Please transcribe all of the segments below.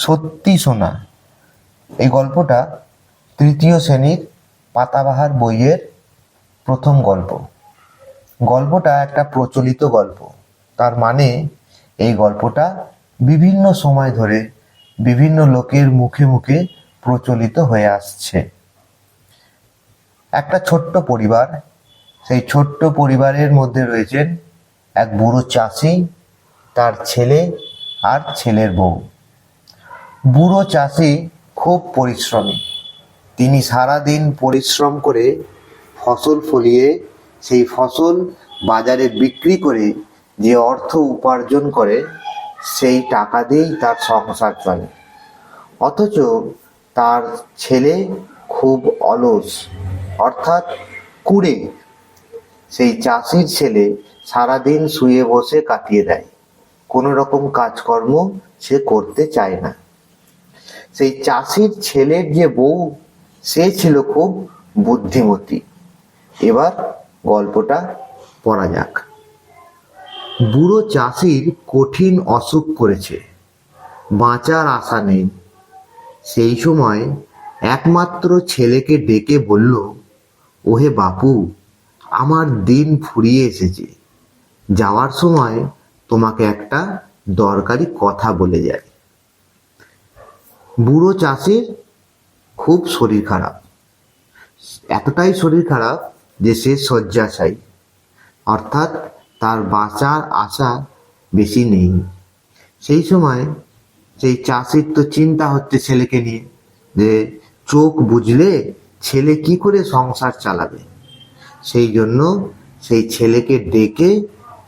সত্যি সোনা। এই গল্পটা তৃতীয় শ্রেণীর পাতাবাহার বইয়ের প্রথম গল্প। গল্পটা একটা প্রচলিত গল্প, তার মানে এই গল্পটা বিভিন্ন সময় ধরে বিভিন্ন লোকের মুখে মুখে প্রচলিত হয়ে আসছে। একটা ছোট্ট পরিবার, সেই ছোট্ট পরিবারের মধ্যে রয়েছেন এক বুড়ো চাষি, তার ছেলে আর ছেলের বউ। বুড়ো চাষি খুব পরিশ্রমী। তিনি সারাদিন পরিশ্রম করে ফসল ফলিয়ে সেই ফসল বাজারে বিক্রি করে যে অর্থ উপার্জন করে সেই টাকা দিয়েই তার সংসার চলে। অথচ তার ছেলে খুব অলস, অর্থাৎ কুঁড়ে। সেই চাষির ছেলে সারাদিন শুয়ে বসে কাটিয়ে দেয়, কোনো রকম কাজকর্ম সে করতে চায় না। সেই চাষির ছেলের যে বউ, সে ছিল খুব বুদ্ধিমতী। এবার গল্পটা পড়া যাক। বুড়ো চাষির কঠিন অসুখ করেছে, বাঁচার আশা নেই। সেই সময় একমাত্র ছেলেকে ডেকে বলল, ওহে বাপু, আমার দিন ফুরিয়ে এসেছে, যাওয়ার সময় তোমাকে একটা দরকারি কথা বলে যায়। বুড়ো চাষির খুব শরীর খারাপ, এতটাই শরীর খারাপ যে সে শয্যাশায়ী, অর্থাৎ তার বাঁচার আশা বেশি নেই। সেই সময় সেই চাষির তো চিন্তা হচ্ছে ছেলেকে নিয়ে, যে চোখ বুঝলে ছেলে কি করে সংসার চালাবে। সেই জন্য সেই ছেলেকে ডেকে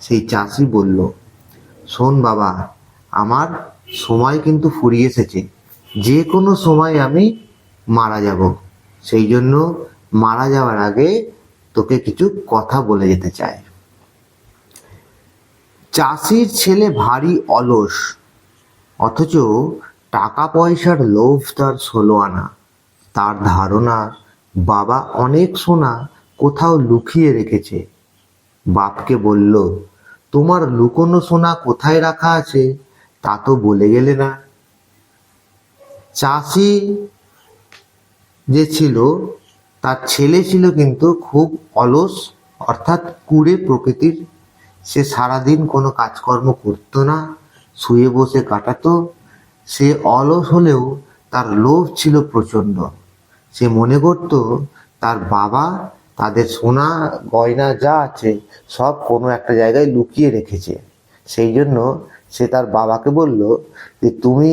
সেই চাষি বলল, শোন বাবা, আমার সময় কিন্তু ফুরিয়ে এসেছে, যে কোনো সময় আমি মারা যাব। সেই জন্য মারা যাওয়ার আগে তোকে কিছু কথা বলে যেতে চাই। চাষির ছেলে ভারী অলস, অথচ টাকা পয়সার লোভ তার 16 আনা। তার ধারণা বাবা অনেক সোনা কোথাও লুকিয়ে রেখেছে। বাপকে বলল, তোমার লুকোনো সোনা কোথায় রাখা আছে তা তো বলে গেলে না। চাষি যে ছিল, তার ছেলে ছিল কিন্তু খুব অলস, অর্থাৎ কুঁড়ে প্রকৃতির। সে সারাদিন কোনো কাজকর্ম করতো না, শুয়ে বসে কাটাতো। সে অলস হলেও তার লোভ ছিল প্রচণ্ড। সে মনে করত তার বাবা তাদের সোনা গয়না যা আছে সব কোনো একটা জায়গায় লুকিয়ে রেখেছে। সেই জন্য সে তার বাবাকে বলল যে, তুমি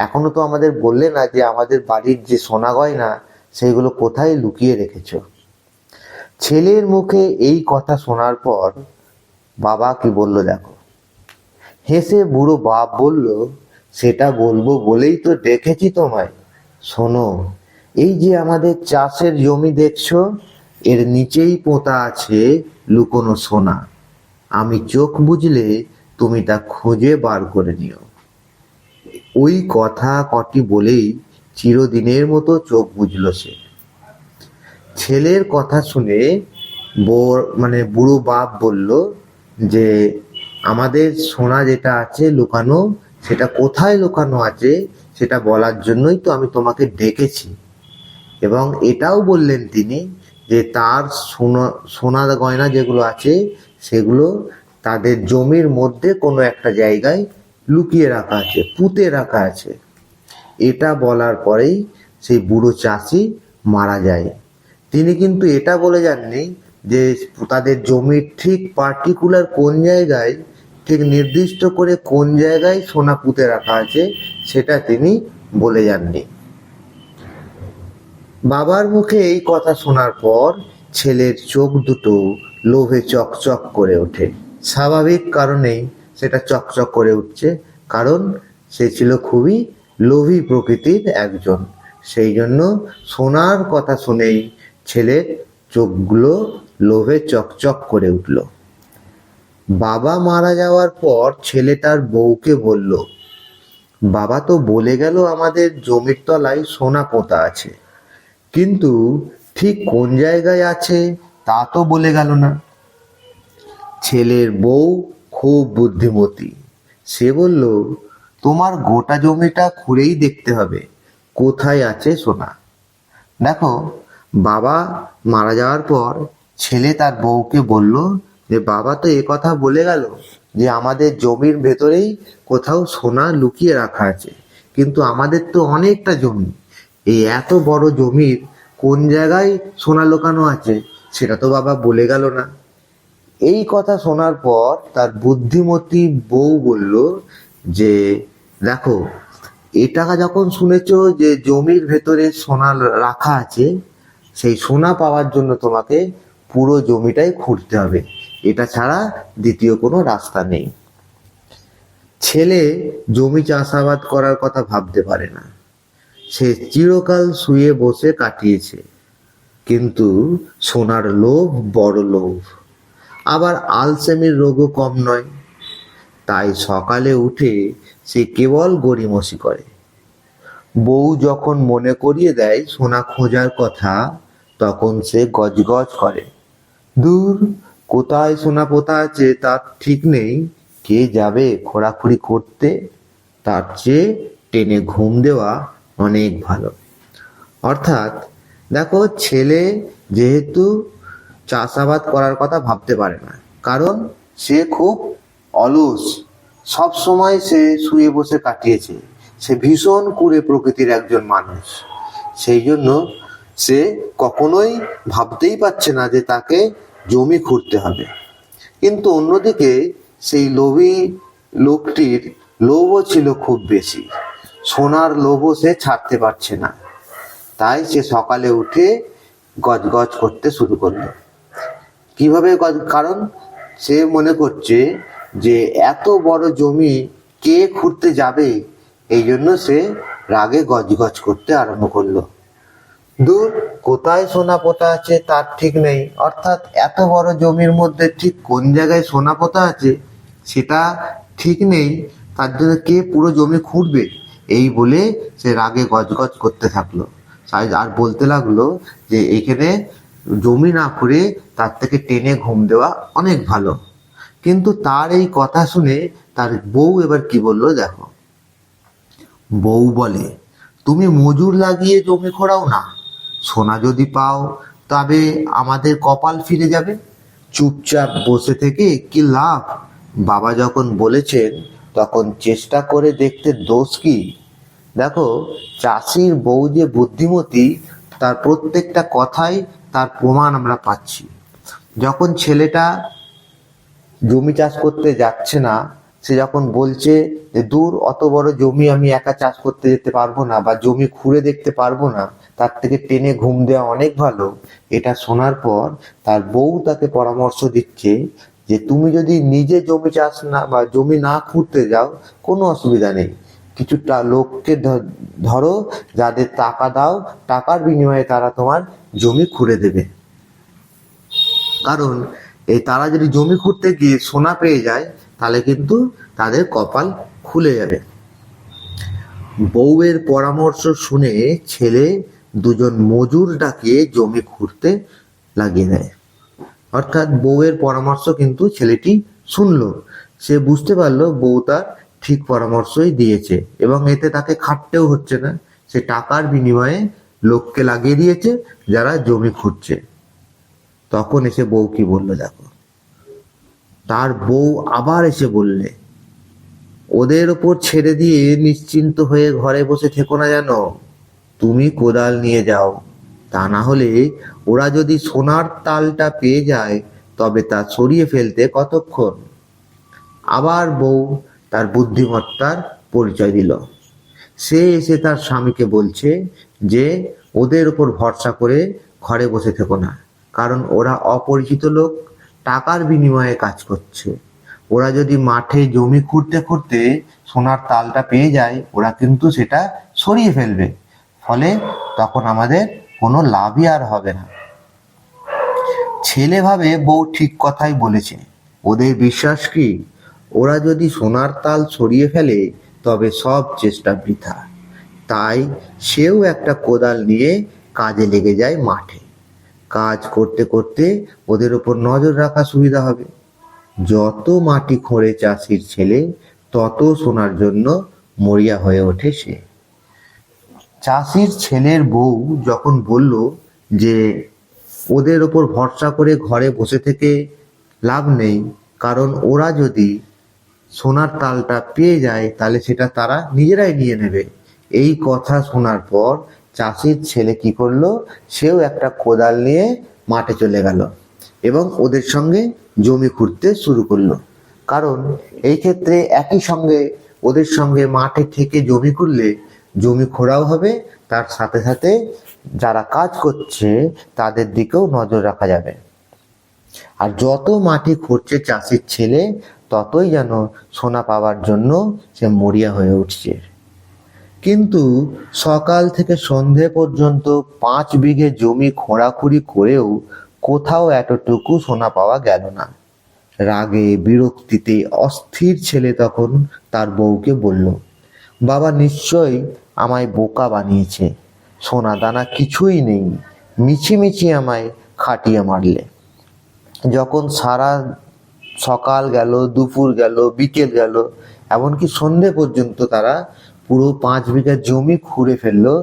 এখনো তো আমাদের বললে না যে আমাদের বাড়ির যে সোনা গয়না সেইগুলো কোথায় লুকিয়ে রেখেছ। ছেলের মুখে এই কথা শোনার পর বাবা কি বলল দেখো। হেসে বুড়ো বাপ বলল, সেটা বলবো বলেই তো ডেকেছি তোমায়। শোনো, এই যে আমাদের চাষের জমি দেখছো, এর নিচেই পোঁতা আছে লুকোনো সোনা। আমি চোখ বুঝলে তুমি তা খুঁজে বার করে নিও। ওই কথা কটি বলেই চিরদিনের মতো চোখ বুঝল সে। ছেলের কথা শুনে বুড়ো বাপ বলল যে, আমাদের সোনা যেটা আছে লুকানো, সেটা কোথায় লুকানো আছে সেটা বলার জন্যই তো আমি তোমাকে ডেকেছি। এবং এটাও বললেন তিনি যে তার সোনা গয়না যেগুলো আছে সেগুলো তাদের জমির মধ্যে কোনো একটা জায়গায় লুকিয়ে রাখা আছে, পুঁতে রাখা আছে। এটা বলার পরেই সেই বুড়ো চাষি মারা যায়। তিনি কিন্তু এটা বলে যাননি যে তাদের জমির ঠিক পার্টিকুলার কোন জায়গায়, ঠিক নির্দিষ্ট করে কোন জায়গায় সোনা পুঁতে রাখা আছে সেটা তিনি বলে যাননি। বাবার মুখে এই কথা শোনার পর ছেলের চোখ দুটো লোভে চকচক করে ওঠে। স্বাভাবিক কারণেই সেটা চকচক করে উঠছে, কারণ সে ছিল খুবই লোভী প্রকৃতির একজন। সেই জন্য সোনার কথা শুনেই ছেলের চোখগুলো লোভে চকচক করে উঠল। বাবা মারা যাওয়ার পর ছেলে তার বউকে বলল, বাবা তো বলে গেল আমাদের জমির তলায় সোনা পোঁতা আছে, কিন্তু ঠিক কোন জায়গায় আছে তা তো বলে গেল না। ছেলের বউ খুব বুদ্ধিমতী, সে বলল, তোমার গোটা জমিটা খুঁড়েই দেখতে হবে কোথায় আছে সোনা। দেখো, বাবা মারা যাওয়ার পর ছেলে তার বউকে বলল যে বাবা তো এ কথা বলে গেল যে আমাদের জমির ভেতরেই কোথাও সোনা লুকিয়ে রাখা আছে, কিন্তু আমাদের তো অনেকটা জমি, এই এত বড় জমির কোন জায়গায় সোনা লুকানো আছে সেটা তো বাবা বলে গেল না। এই কথা শোনার পর তার বুদ্ধিমতী বউ বলল যে দেখো, এটা যখন শুনেছো যে জমির ভেতরে সোনা রাখা আছে, সেই সোনা পাওয়ার জন্য তোমাকে পুরো জমিটাই খুঁড়তে হবে, এটা ছাড়া দ্বিতীয় কোনো রাস্তা নেই। ছেলে জমি চাষাবাদ করার কথা ভাবতে পারে না, সে চিরকাল শুয়ে বসে কাটিয়েছে, কিন্তু সোনার লোভ বড় লোভ, আবার আলসেমির রোগও কম নয়। তাই সকালে উঠে সে কেবল গড়িমসি করে। বউ যখন মনে করিয়ে দেয় সোনা খোঁজার কথা, তখন সে গজগজ করে, দূর, কোথায় সোনা পোতা আছে তার ঠিক নেই, কে যাবে খোঁড়াখুড়ি করতে, তার চেয়ে টেনে ঘুম দেওয়া অনেক ভালো। অর্থাৎ দেখো, ছেলে যেহেতু চাষাবাদ করার কথা ভাবতে পারে না, কারণ সে খুব অলস, সব সময় সে শুয়ে বসে কাটিয়েছে, সে ভীষণ কুঁড়ে প্রকৃতির একজন মানুষ, সেই জন্য সে কখনোই ভাবতেই পারছে না যে তাকে জমি খুঁড়তে হবে। কিন্তু অন্যদিকে সেই লোভী লোকটির লোভও ছিল খুব বেশি, সোনার লোভও সে ছাড়তে পারছে না। তাই সে সকালে উঠে গজগজ করতে শুরু করলো। কিভাবে? কারণ সে মনে করছে যে এত বড় জমি কে খুঁড়তে যাবে, এই জন্য সে রাগে গজগজ করতে আরম্ভ করলো। দূর, কোথায় সোনা পোতা আছে তার ঠিক নেই, অর্থাৎ এত বড় জমির মধ্যে ঠিক কোন জায়গায় সোনা পোতা আছে সেটা ঠিক নেই, তার জন্য কে পুরো জমি খুঁড়বে, এই বলে সে রাগে গজগজ করতে থাকলো। আর বলতে লাগলো যে এখানে জমি না খুঁড়ে তার থেকে টেনে ঘুম দেওয়া অনেক ভালো। কিন্তু তার এই কথা শুনে তার বউ এবার কি বললো দেখো। বউ বলে, তুমি মজুর লাগিয়ে জমি খোঁড়াও না, সোনা যদি পাও তবে আমাদের কপাল ফিরে যাবে, চুপচাপ বসে থেকে কি লাভ। বাবা যখন বলেছেন তখন চেষ্টা করে দেখতে দোষ কি। দেখো, চাষির বউ যে বুদ্ধিমতী তার প্রত্যেকটা কথাই তার প্রমাণ আমরা পাচ্ছি। যখন ছেলেটা জমি চাষ করতে যাচ্ছে না, সে যখন বলছে যে দূর, অত বড় জমি আমি একা চাষ করতে যেতে পারবো না, বা জমি খুঁড়ে দেখতে পারবো না, তার থেকে টেনে ঘুম দেওয়া অনেক ভালো, এটা শোনার পর তার বউ তাকে পরামর্শ দিচ্ছে যে তুমি যদি নিজে জমি চাষ না বা জমি না খুঁড়তে যাও কোনো অসুবিধা নেই, কিছুটা লোককে ধরো, যাদের টাকা দাও, টাকার বিনিময়ে তারা তোমার জমি খুঁড়ে দেবে। কারণ তারা যদি জমি খুঁড়তে গিয়ে সোনা পেয়ে যায় তাহলে কিন্তু তাদের কপাল খুলে যাবে। বউয়ের পরামর্শ শুনে ছেলে দুজন মজুর ডাকিয়ে জমি খুঁড়তে লাগিয়ে দেয়। অর্থাৎ বউয়ের পরামর্শ কিন্তু ছেলেটি শুনলো, সে বুঝতে পারলো বউ তার ঠিক পরামর্শই দিয়েছে এবং এতে তাকে খাটতেও হচ্ছে না, সে টাকার বিনিময়ে লোককে লাগিয়ে দিয়েছে যারা জমি খুঁড়ছে। তখন এসে বউ কি বললো দেখো। তার বউ আবার এসে বললে, ওদের ওপর ছেড়ে দিয়ে নিশ্চিন্ত হয়ে ঘরে বসে থেকো না যেন, তুমি কোদাল নিয়ে যাও, তা না হলে ওরা যদি সোনার তালটা পেয়ে যায় তবে তা সরিয়ে ফেলতে কতক্ষণ। আবার বউ তার বুদ্ধিমত্তার পরিচয় দিল। সে এসে তার স্বামীকে বলছে যে ওদের ওপর ভরসা করে ঘরে বসে থেকো না, কারণ ওরা অপরিচিত লোক, টাকার বিনিময়ে কাজ করছে, ওরা যদি মাঠে জমি খুঁড়তে খুঁড়তে সোনার তালটা পেয়ে যায় ওরা কিন্তু সেটা সরিয়ে ফেলবে, ফলে তখন আমাদের কোনো লাভই আর হবে না। ছেলে ভাবে বউ ঠিক কথাই বলেছে, ওদের বিশ্বাস কি, ওরা যদি সোনার তাল সরিয়ে ফেলে তবে সব চেষ্টা বৃথা। তাই সেও একটা কোদাল নিয়ে কাজে লেগে যায় মাঠে। কাজ করতে করতে ওদের ওপর নজর রাখা সুবিধা হবে। যত মাটি খোঁড়ে চাষির ছেলে তত সোনার জন্য মরিয়া হয়ে ওঠে সে। চাষির ছেলের বউ যখন বলল যে ওদের ওপর ভরসা করে ঘরে বসে থেকে লাভ নেই, কারণ ওরা যদি সোনার তালটা পেয়ে যায় তাহলে সেটা তারা নিজেরাই নিয়ে নেবে। এই কথা শোনার পর চাষির ছেলে কি করলো, সেও একটা কোদাল নিয়ে মাঠে চলে গেল এবং ওদের সঙ্গে জমি খুঁড়তে শুরু করলো। কারণ এই ক্ষেত্রে একই সঙ্গে ওদের সঙ্গে মাঠে থেকে জমি খুঁড়লে জমি খোঁড়াও হবে, তার সাথে সাথে যারা কাজ করছে তাদের দিকেও নজর রাখা যাবে। আর যত মাটি খুঁড়ছে চাষির ছেলে, ততই যেন সোনা পাওয়ার জন্য সে মরিয়া হয়ে উঠছে। কিন্তু সকাল থেকে সন্ধে পর্যন্ত 5 বিঘে জমি খোঁড়াখুড়ি করেও কোথাও এতটুকু সোনা পাওয়া গেল না। রাগে বিরক্তিতে অস্থির ছেলে তখন তার বউকে বলল, বাবা নিশ্চয়ই আমায় বোকা বানিয়েছে, সোনা দানা কিছুই নেই, মিছিমিছি আমায় খাটিয়ে মারলে। যখন সারা সকাল গেল, দুপুর গেল, বিকেল গেল, এমনকি সন্ধে পর্যন্ত তারা পুরো 5 বিঘা জমি খুঁড়ে ফেললো,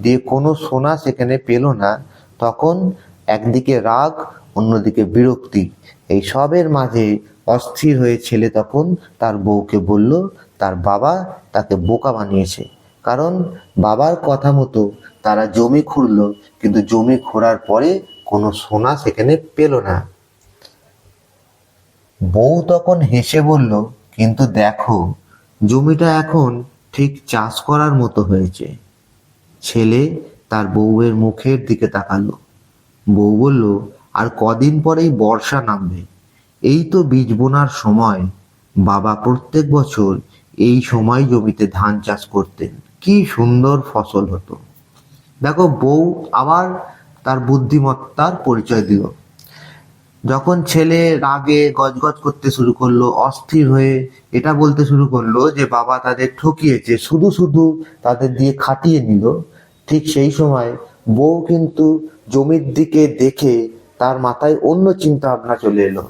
দিয়ে কোনো সোনা সেখানে পেল না, তখন একদিকে রাগ, অন্যদিকে বিরক্তি, এই সবের মাঝে অস্থির হয়ে ছেলে তখন তার বউকে বলল তার বাবা তাকে বোকা বানিয়েছে। কারণ বাবার কথা মতো তারা জমি খুঁড়লো, কিন্তু জমি খোঁড়ার পরে কোনো সোনা সেখানে পেল না। বউ তখন হেসে বলল, কিন্তু দেখো জমিটা এখন ঠিক চাষ করার মতো হয়েছে। ছেলে তার বউয়ের মুখের দিকে তাকালো। বউ বলল, আর কদিন পরেই বর্ষা নামবে, এই তো বীজ বোনার সময়। বাবা প্রত্যেক বছর এই সময় জমিতে ধান চাষ করতেন, কি সুন্দর ফসল হতো। দেখো বউ আবার তার বুদ্ধিমত্তার পরিচয় দিল। যখন ছেলে রাগে গজগজ করতে শুরু করলো, অস্থির হয়ে এটা বলতে শুরু করলো যে বাবা তাদের ঠকিয়েছে, শুধু শুধু তাদের দিয়ে খাটিয়ে নিল, ঠিক সেই সময় বউ কিন্তু জমির দিকে দেখে তার মাথায় অন্য চিন্তা ভাবনা চলে এলো।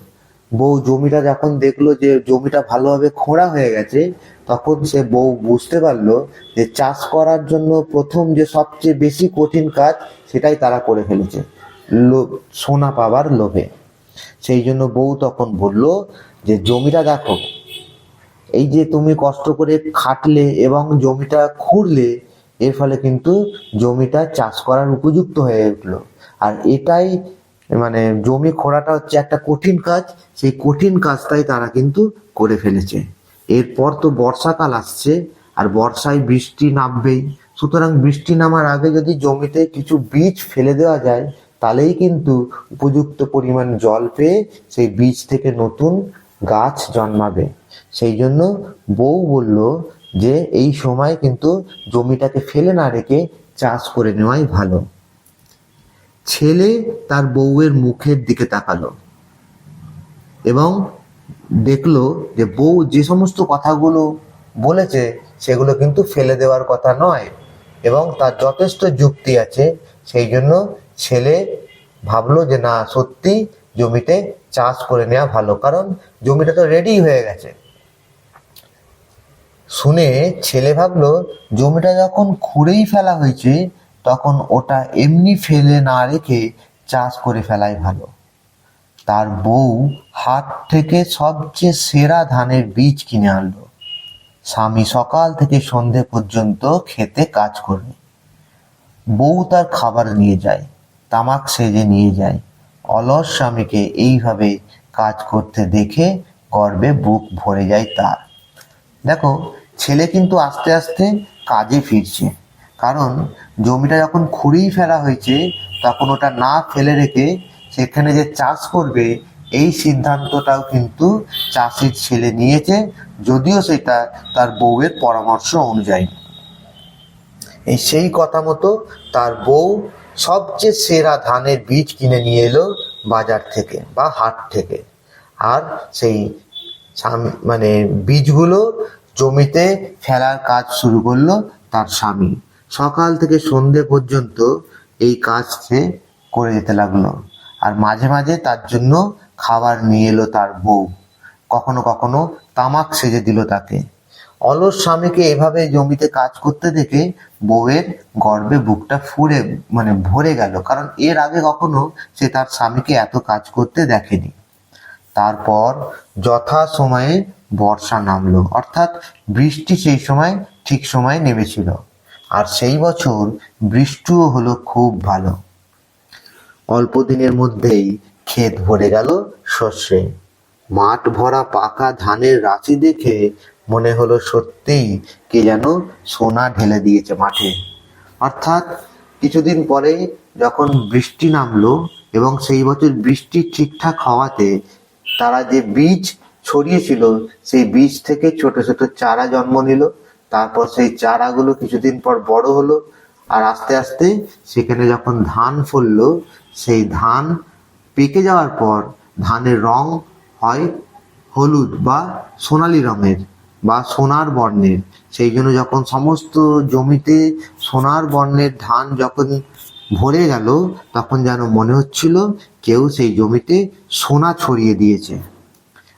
বউ জমিটা যখন দেখলো যে জমিটা ভালোভাবে খোঁড়া হয়ে গেছে, তখন সে বউ বুঝতে পারলো যে চাষ করার জন্য প্রথম যে সবচেয়ে বেশি কঠিন কাজ সেটাই তারা করে ফেলেছে, সোনা পাবার লোভে। সেই জন্য বউ তখন বলল যে জমিটা দেখো, এই যে তুমি কষ্ট করে খাটলে এবং জমিটা খুঁড়লে, এর ফলে কিন্তু জমিটা চাষ করার উপযুক্ত হয়ে উঠলো। আর এটাই মানে জমি খোঁড়াটা হচ্ছে একটা কঠিন কাজ, সেই কঠিন কাজটাই তারা কিন্তু করে ফেলেছে। এরপর তো বর্ষাকাল আসছে, আর বর্ষায় বৃষ্টি নামবেই, সুতরাং বৃষ্টি নামার আগে যদি জমিতে কিছু বীজ ফেলে দেওয়া যায়, তাহলেই কিন্তু উপযুক্ত পরিমাণ জল পেয়ে সেই বীজ থেকে নতুন গাছ জন্মাবে। সেই জন্য বউ বলল যে এই সময় কিন্তু জমিটাকে ফেলে না রেখে চাষ করে নেওয়াই ভালো। ছেলে তার বউয়ের মুখের দিকে তাকালো এবং দেখলো যে বউ যে সমস্ত কথাগুলো বলেছে সেগুলো কিন্তু ফেলে দেওয়ার কথা নয় এবং তার যথেষ্ট যুক্তি আছে। সেই জন্য ছেলে ভাবলো যে না, সত্যি জমিতে চাষ করে নেওয়া ভালো, কারণ জমিটা তো রেডি হয়ে গেছে। শুনে ছেলে ভাবলো জমিটা যখন খুঁড়েই ফেলা হয়েছে, তখন ওটা এমনি ফেলে না রেখে চাষ করে ফেলাই ভালো। তার বউ হাট থেকে সবচেয়ে সেরা ধানের বীজ কিনে আনলো। স্বামী সকাল থেকে সন্ধে পর্যন্ত খেতে কাজ করবে। বউ তার খাবার নিয়ে যায়, তামাক সেজে নিয়ে যায়। অলস স্বামীকে এইভাবে কাজ করতে দেখে গর্বে বুক ভরে যায় তার। দেখো ছেলে কিন্তু আস্তে আস্তে কাজে ফিরছে, কারণ জমিটা যখন খুঁড়েই ফেলা হয়েছে, তখন ওটা না ফেলে রেখে সেখানে যে চাষ করবে এই সিদ্ধান্তটাও কিন্তু চাষির ছেলে নিয়েছে, যদিও সেটা তার বউয়ের পরামর্শ অনুযায়ী। এই সেই কথা মতো তার বউ সবচেয়ে সেরা ধানের বীজ কিনে নিয়ে এলো বাজার থেকে বা হাট থেকে। আর সেই মানে বীজগুলো জমিতে ফেলার কাজ শুরু করলো তার স্বামী। সকাল থেকে সন্ধে পর্যন্ত এই কাজ সে করে যেতে লাগলো। আর মাঝে মাঝে তার জন্য খাবার নিয়ে এলো তার বউ, কখনো কখনো তামাক সেজে দিল তাকে। অলস স্বামীকে এভাবে জমিতে কাজ করতে দেখে বউয়ের গর্বে বুকটা ভরে গেল, কারণ এর আগে কখনো সে তার স্বামীকে এত কাজ করতে দেখেনি। তারপর যথা সময়ে বর্ষা নামলো, অর্থাৎ বৃষ্টি সেই সময় ঠিক সময়ে নেমেছিল। আর সেই বছর বৃষ্টিও হলো খুব ভালো। অল্প দিনের মধ্যেই ক্ষেত ভরে গেল শস্যে। মাঠ ভরা পাকা ধানের রাশি দেখে মনে হলো সত্যিই কে যেন সোনা ঢেলে দিয়েছে মাঠে। অর্থাৎ কিছুদিন পরে যখন বৃষ্টি নামলো এবং সেই বছর বৃষ্টি ঠিকঠাক হওয়াতে তারা যে বীজ ছড়িয়েছিল সেই বীজ থেকে ছোট ছোট চারা জন্ম নিল। তারপর সেই চারাগুলো কিছুদিন পর বড় হলো, আর আস্তে আস্তে সেখানে যখন ধান ফললো, সেই ধান পেকে যাওয়ার পর ধানের রং হয় হলুদ বা সোনালী রঙের বা সোনার বর্ণের। সেই জন্য যখন সমস্ত জমিতে সোনার বর্ণের ধান যখন ভরে গেল, তখন যেন মনে হচ্ছিল কেউ সেই জমিতে সোনা ছড়িয়ে দিয়েছে।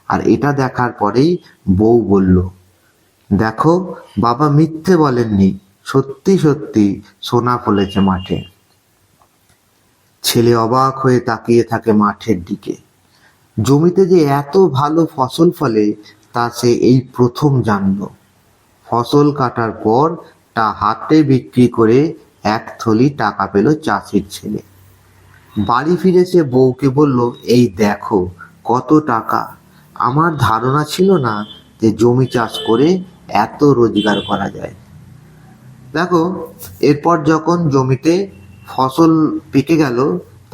আর এটা দেখার পরেই বউ বলল, দেখো বাবা মিথ্যে বলেননি, সত্যি সত্যি সোনা ফলেছে মাঠে। ছেলে অবাক হয়ে তাকিয়ে থাকে মাঠের দিকে। জমিতে যে এত ভালো ফসল ফলে তা সে এই প্রথম জানলো। ফসল কাটার পর তা হাটে বিক্রি করে এক থলি টাকা পেল চাষির ছেলে। বাড়ি ফিরে সে বউকে বলল, এই দেখো কত টাকা। আমার ধারণা ছিল না যে জমি চাষ করে এত রোজগার করা যায়। দেখো, এরপর যখন জমিতে ফসল পেকে গেল,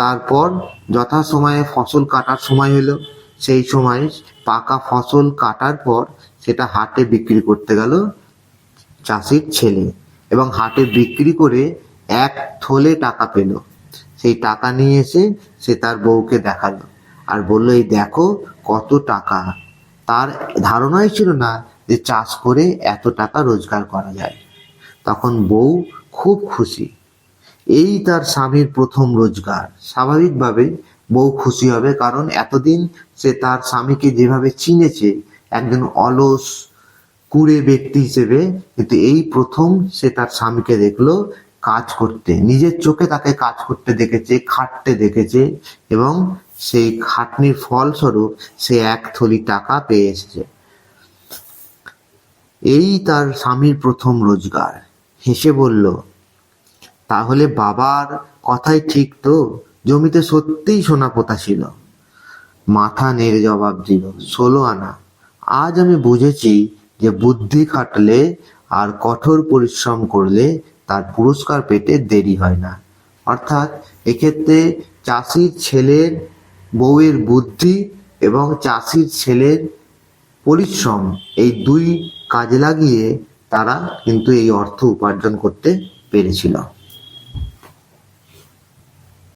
তারপর যথাসময়ে ফসল কাটার সময় হলো। সেই সময় পাকা ফসল কাটার পর সেটা হাটে বিক্রি করতে গেল চাষির ছেলে, এবং হাটে বিক্রি করে এক থলে টাকা পেল। সেই টাকা নিয়ে এসে সে তার বউকে দেখালো আর বলল, এই দেখো কত টাকা। তার ধারণাই ছিল না যে চাষ করে এত টাকা রোজগার করা যায়। তখন বউ খুব খুশি। এই তার স্বামীর প্রথম রোজগার। স্বাভাবিকভাবে বউ খুশি হবে, কারণ এতদিন সে তার স্বামীকে যেভাবে চিনেছে একজন অলস কুড়ে ব্যক্তি হিসেবে, কিন্তু এই প্রথম সে তার স্বামীকে দেখলো কাজ করতে, নিজের চোখে তাকে কাজ করতে দেখেছে, খাটতে দেখেছে, এবং সেই খাটনির ফলস্বরূপ সে এক থলি টাকা পেয়ে এসেছে। এই তার স্বামীর প্রথম রোজগার। হেসে বলল, তাহলে বাবার কথাই ঠিক তো, জমিতে সত্যিই সোনা পোতা ছিল। মাথা নেড়ে জবাব দিল, 16 আনা। আজ আমি বুঝেছি যে বুদ্ধি খাটলে আর কঠোর পরিশ্রম করলে তার পুরস্কার পেতে দেরি হয় না। অর্থাৎ এক্ষেত্রে চাষির ছেলের বউয়ের বুদ্ধি এবং চাষির ছেলের পরিশ্রম, এই দুই কাজে লাগিয়ে তারা কিন্তু এই অর্থ উপার্জন করতে পেরেছিল।